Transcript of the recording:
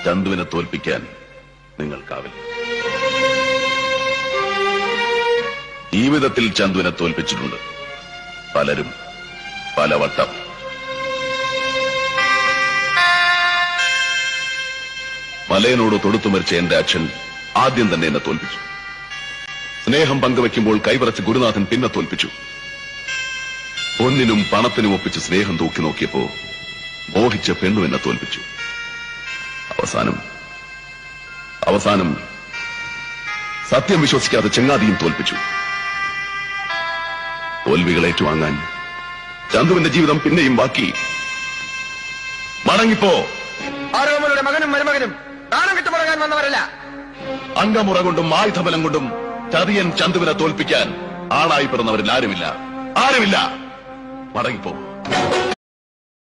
ചന്തുവിനെ തോൽപ്പിക്കാൻ നിങ്ങൾക്കാവില്ല. ജീവിതത്തിൽ ചന്തുവിനെ തോൽപ്പിച്ചിട്ടുണ്ട് പലരും പലവട്ടം. മലയനോട് തൊടുത്തു മരിച്ച എന്റെ അച്ഛൻ ആദ്യം തന്നെ എന്നെ തോൽപ്പിച്ചു. സ്നേഹം പങ്കുവയ്ക്കുമ്പോൾ കൈവറച്ച് ഗുരുനാഥൻ പിന്നെ തോൽപ്പിച്ചു. ഒന്നിനും പണത്തിനും ഒപ്പിച്ച് സ്നേഹം തൂക്കി നോക്കിയപ്പോ മോഹിച്ച പെണ്ണു എന്നെ തോൽപ്പിച്ചു. അവസാനം സത്യം വിശ്വസിക്കാതെ ചങ്ങാതിയും തോൽപ്പിച്ചു. തോൽവികൾ ഏറ്റുവാങ്ങാൻ ചന്തുവിന്റെ ജീവിതം പിന്നെയും ബാക്കി. മടങ്ങിപ്പോ. ആരോമലുടെ മകനും മരുമകനും താണം കിട്ടുമുടങ്ങാൻ വന്നവരല്ല. അംഗമുറ കൊണ്ടും ആയുധബലം കൊണ്ടും ചതിയൻ ചന്തുവിനെ തോൽപ്പിക്കാൻ ആളായി പിറന്നവരിൽ ആരുമില്ല. മടങ്ങിപ്പോ.